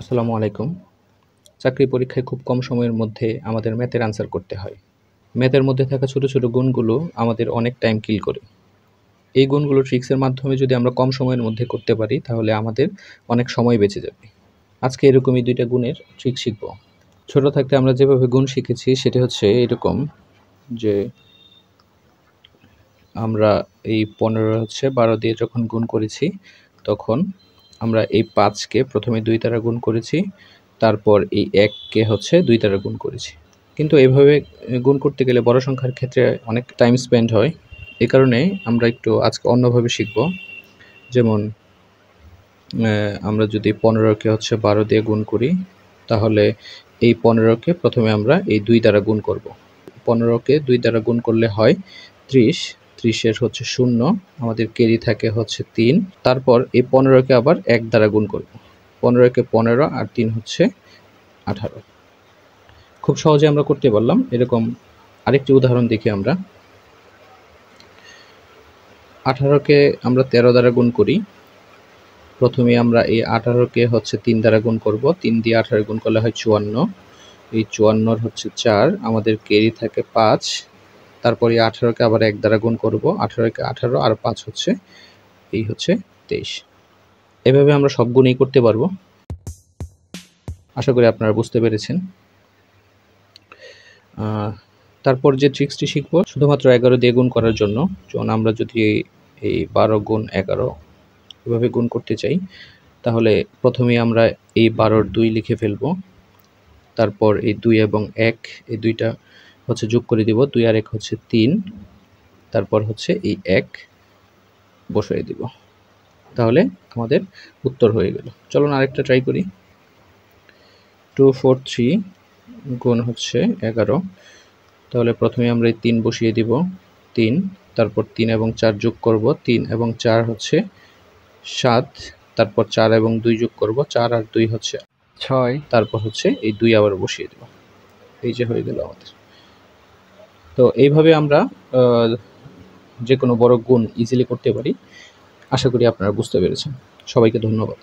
আসসালামু আলাইকুম। চাকরি পরীক্ষায় খুব কম সময়ের মধ্যে আমাদের ম্যাথের আনসার করতে হয়। ম্যাথের মধ্যে থাকা ছোট, ছোট গুণগুলো আমাদের অনেক টাইম কিল করে। এই গুণগুলো ট্রিক্সের মাধ্যমে যদি আমরা কম সময়ের মধ্যে করতে পারি তাহলে আমাদের অনেক সময় বেঁচে যাবে। আজকে এরকমই ২ টা গুণের ট্রিক শিখব। ছোট থাকতে আমরা যেভাবে গুণ শিখেছি সেটি হচ্ছে এরকম যে আমরা এই ১৫ হচ্ছে ১২ দিয়ে যখন গুণ করেছি তখন আমরা এই ৫ কে প্রথমে ২ দ্বারা গুণ করেছি, তারপর এই ১ কে হচ্ছে ২ দ্বারা গুণ করেছি। কিন্তু এভাবে গুণ করতে গেলে বড় সংখ্যার ক্ষেত্রে অনেক টাইম স্পেন্ড হয়। এ কারণে আমরা একটু আজকে অন্যভাবে শিখব। যেমন আমরা যদি ১৫ কে হচ্ছে ১২ দিয়ে গুণ করি তাহলে এই ১৫ কে প্রথমে আমরা এই ২ দ্বারা গুণ করব। ১৫ কে ২ দ্বারা গুণ করলে হয় ৩০, ৩০ এর হচ্ছে ০, আমাদের ক্যারি থাকে হচ্ছে ৩। তারপর এই ১৫ কে আবার ১ দ্বারা গুণ করব। ১৫ কে ১৫ আর ৩ হচ্ছে ১৮। খুব সহজে আমরা করতে পারলাম। এরকম আরেকটি উদাহরণ দেখি আমরা। ১৮ কে আমরা ১৩ দ্বারা গুণ করি। প্রথমে আমরা এই ১৮ কে হচ্ছে ৩ দ্বারা গুণ করব। ৩ দিয়ে ১৮ গুণ করলে হয় ৫৪। এই ৫৪ হচ্ছে ৪, আমাদের ক্যারি থাকে ৫। তারপর এই ১৮ কে আবার ১ দ্বারা গুণ করব। ১৮ কে ১৮ আর ৫ হচ্ছে এই হচ্ছে ২৩। এভাবে আমরা সব গুণই করতে পারবো। আশা করি আপনারা বুঝতে পেরেছেন। তারপর যে ট্রিক্সটি শিখব শুধুমাত্র ১১ দিয়ে গুণ করার জন্য। যেমন আমরা যদি এই ১২ গুণ ১১ এভাবে গুণ করতে চাই তাহলে প্রথমেই আমরা এই ১২ এর ২ লিখে ফেলব। তারপর এই ২ এবং ১ এই ২টা হচ্ছে যোগ করে দিব। ২ আর ১ হচ্ছে ৩। তারপর হচ্ছে এই ১ বসিয়ে দিব। তাহলে আমাদের উত্তর হয়ে গেল। চলুন আরেকটা ট্রাই করি। 243 গুণ হচ্ছে ১১। তাহলে প্রথমে আমরা এই ৩ বসিয়ে দিব। ৩, তারপর ৩ এবং ৪ যোগ করব। ৩ এবং ৪ হচ্ছে ৭, তারপর ৪ এবং ২ যোগ করব। ৪ আর ২ হচ্ছে ৬, তারপর হচ্ছে এই ২ আবার বসিয়ে দেব। এই যে হয়ে গেল আমাদের। তো এইভাবে আমরা যে কোনো বড় গুণ ইজিলি করতে পারি। আশা করি আপনারা বুঝতে পেরেছেন। সবাইকে ধন্যবাদ।